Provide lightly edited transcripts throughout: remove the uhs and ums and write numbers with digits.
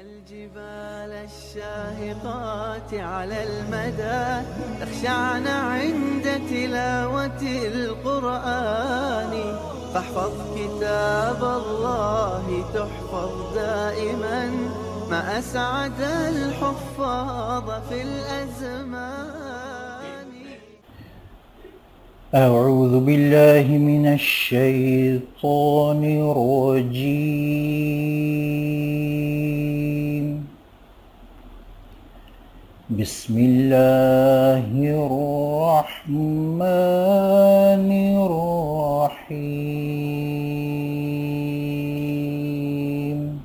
الجبال الشاهقات على المدى تخشعن عند تلاوة القرآن، فاحفظ كتاب الله تحفظ دائما، ما أسعد الحفاظ في الأزمان. أعوذ بالله من الشيطان الرجيم. بسم الله الرحمن الرحيم.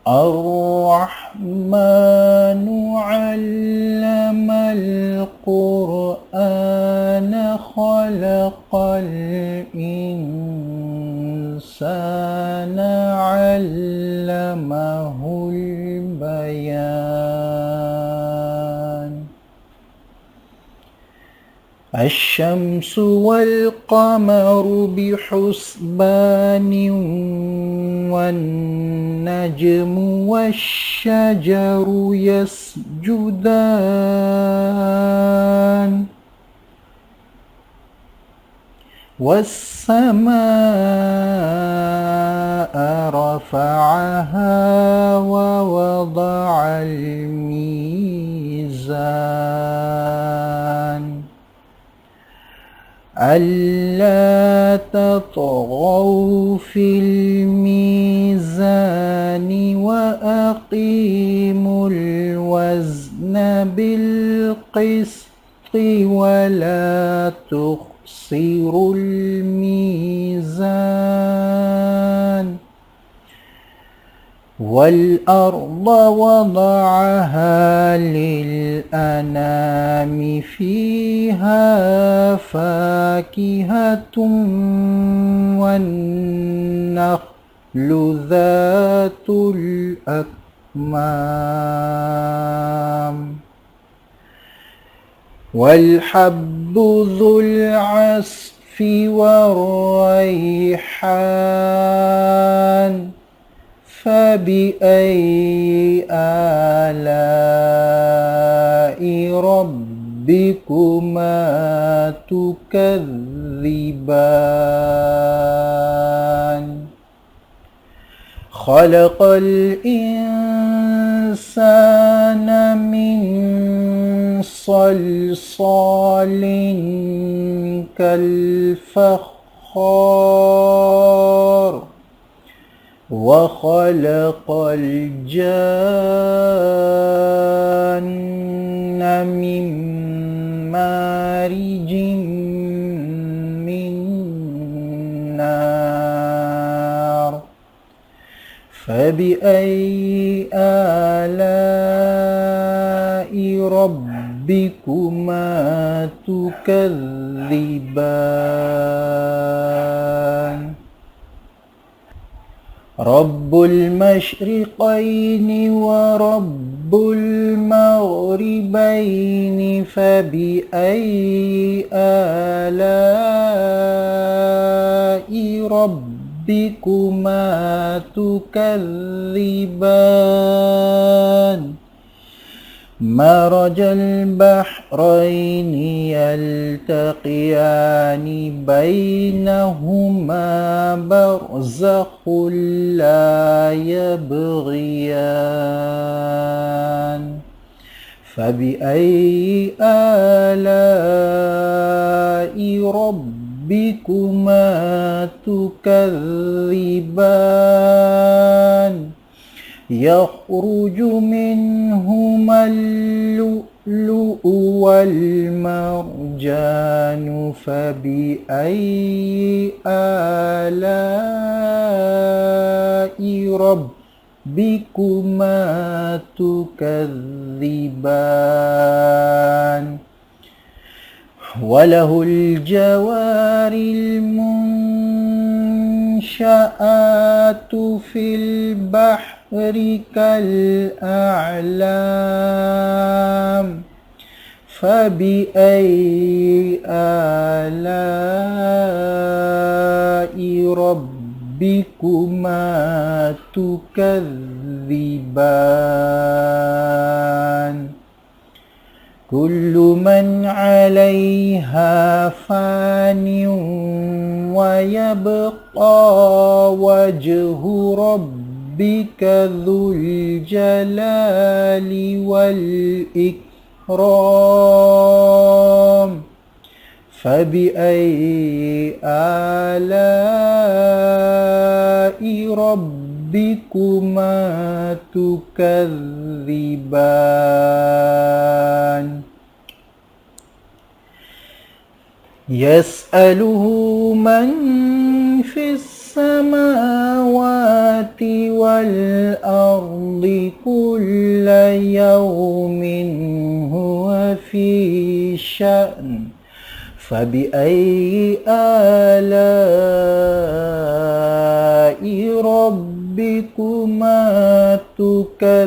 الرحمن علم القرآن خلق الإنسان علمه البيان. الشمس والقمر بحسبان، والنجم والشجر يسجدان، والسماء رفعها ووضع الميزان، ألا تطغوا في الميزان، وأقيموا الوزن بالقسط ولا تخسروا الميزان. والأرض وضعها للأنام، فيها فاكهة والنخل ذات الأكمام، والحب ذو العصف والريحان. فبأي آلاء ربكما تكذبان؟ خلق الإنسان من صلصال كالفخار، وخلق الجان من مارج من نار. فبأي آلاء ربكما تكذبان؟ رب المشرقين ورب المغربين، فبأي آلاء ربكما تكذبان؟ مرج البحرين يلتقيان، بينهما برزخ لا يبغيان. فبأي آلاء ربكما تكذبان؟ يخرج منهما اللؤلؤ والمرجان. فبأي آلاء ربكما تكذبان؟ وله الجوار المنشآت في البحر كالأعلام. فبأي آلاء ربكما ربكما تكذبان كل من عليها فان ويبقى وجه ربك ذو الجلال والإكرام فبأي آلاء ربكما تكذبان يسأله من في السماوات والأرض كل يوم هو في شأن فبأي آلاء ربكما تكذبان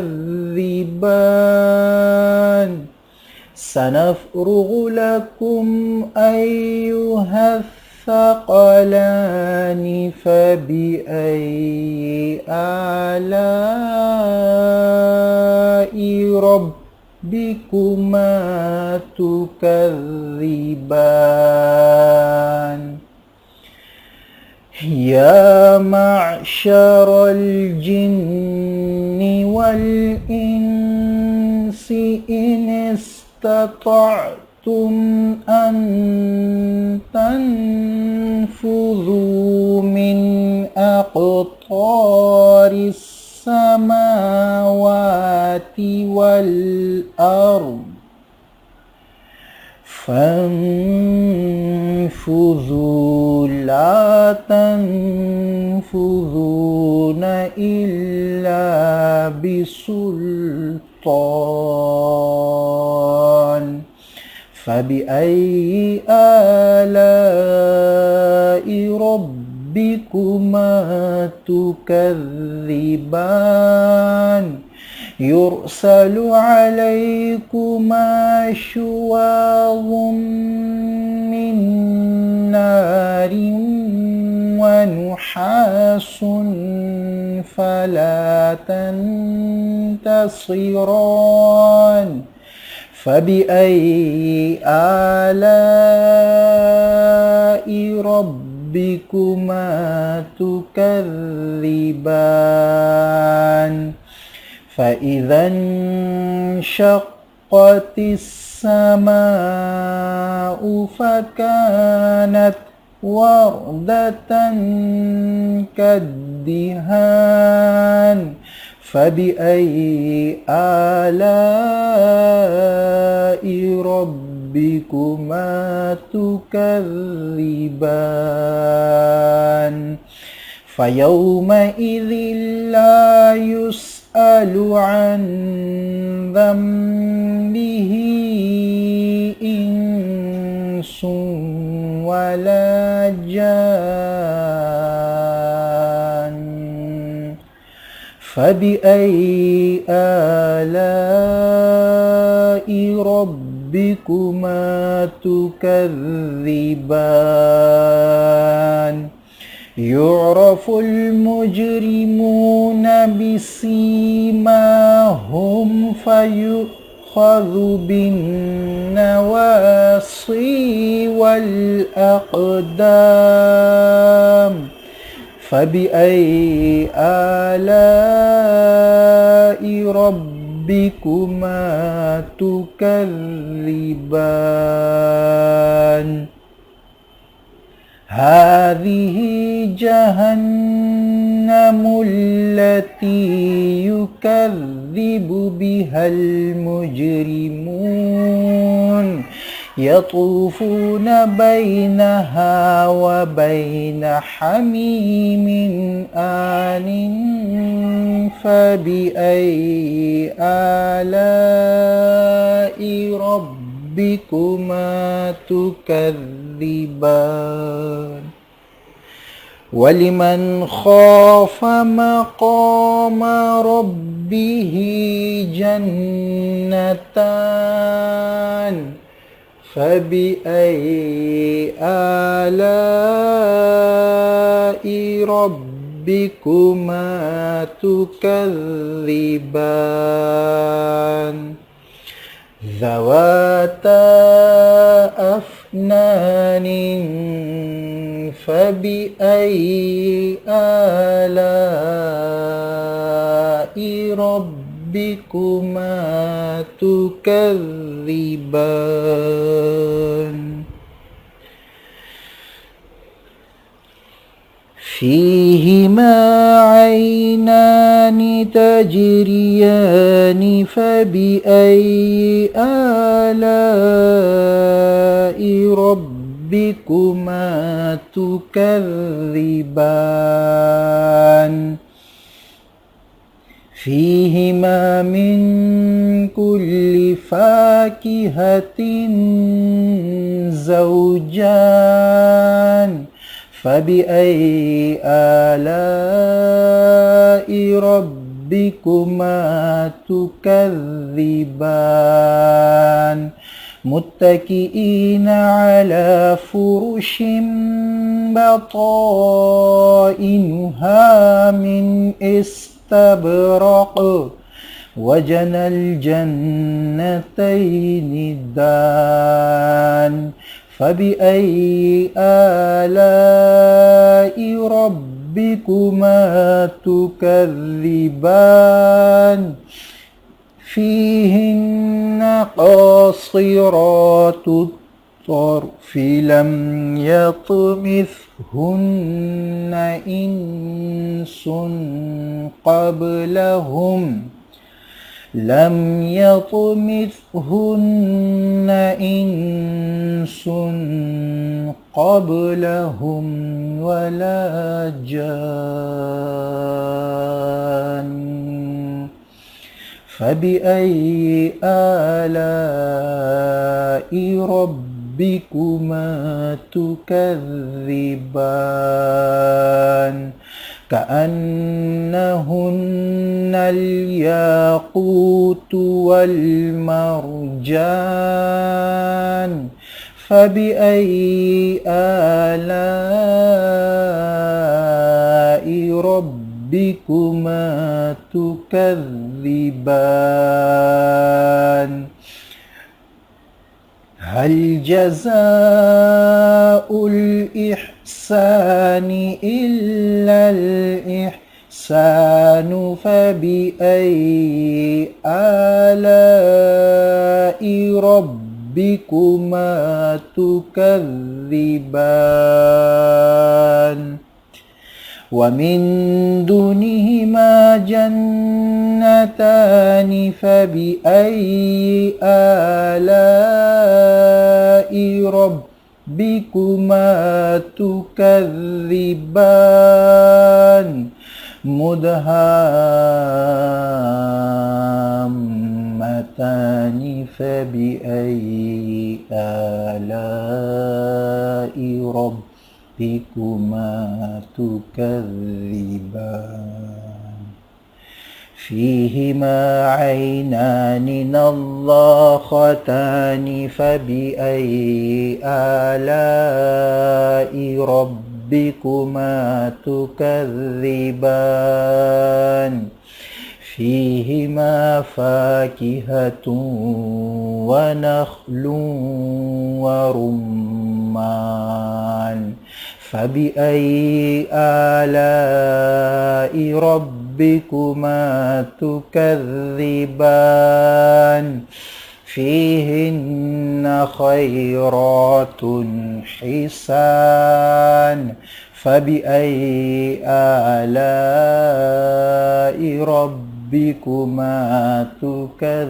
سنفرغ لكم أيها الثقلان فبأي آلاء ربكما تكذبان يا معشر الجن والإنس إن استطعتم أن تنفذوا من أقطار السماوات والأرض فانفذوا لا تنفذون إلا بسلطان فبأي آلاء ربكما تكذبان يرسل عليكما شواظ من نار ونحاس فلا تنتصران فبأي آلاء ربكما تكذبان فإذا انشقت السماء فكانت وردة كالدهان فبأي آلاء ربكما تكذبان فيومئذ لا يسأل عن ذنبه إنس ولا جان فبأي آلاء ربكما تكذبان يعرف المجرمون بسيماهم فيؤخذ بالنواصي والأقدام فبأي آلاء ربكما تكذبان هذه جهنم التي يكذب بها المجرمون يطوفون بينها وبين حميم آن فبأي آلاء ربكما تكذبان ولمن خاف مقام ربه جنتان فبأي آلاء ربكما ربكما تكذبان ذواتا أفنان فبأي آلاء ربكما تكذبان فيهما عينان تجريان فبأي آلاء ربكما تكذبان فيهما من كل فاكهة زوجان فبأي آلاء ربكما تكذبان متكئين على فرش بطائنها من استبرق وجنى الجنتين دان فبأي آلاء ربكما تكذبان فيهن قاصرات الطرف لم يطمثهن إنس قبلهم ولا جان فبأي آلاء ربكما تكذبان كأنهن الياقوت والمرجان فبأي آلاء ربكما تكذبان هل جزاء الإحسان إلا الإحسان فبأي آلاء ربكما تكذبان ومن دونهما جنتان فبأي آلاء ربكما تكذبان مدهامتان فبأي آلاء ربكما تكذبان فيهما عينان نضاختان فبأي آلاء ربكما تكذبان فيهما فاكهة ونخل ورمان فبأي آلاء ربكما تكذبان فيهن خيرات حسان فبأي آلاء ربكما تكذبان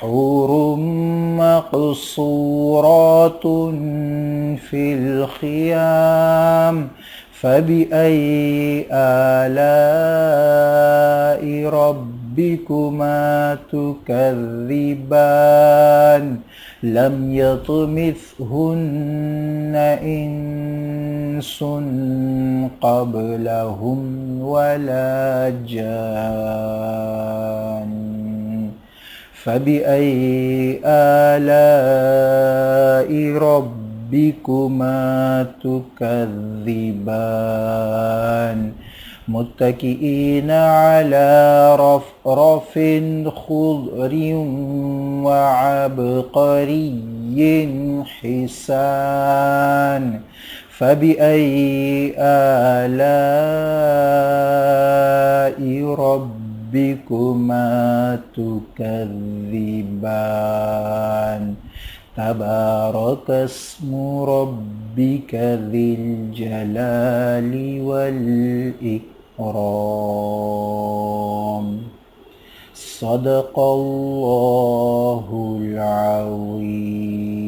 حور مقصورات في الخيام فبأي آلاء ربكما تكذبان لم يطمثهن إنس قبلهم ولا جان فبأي آلاء ربكما ربكما تكذبان متكئين على رفرف خضر وعبقري حسان فبأي آلاء ربكما تكذبان تبارك اسم ربك ذي الجلال والإكرام صدق الله العظيم.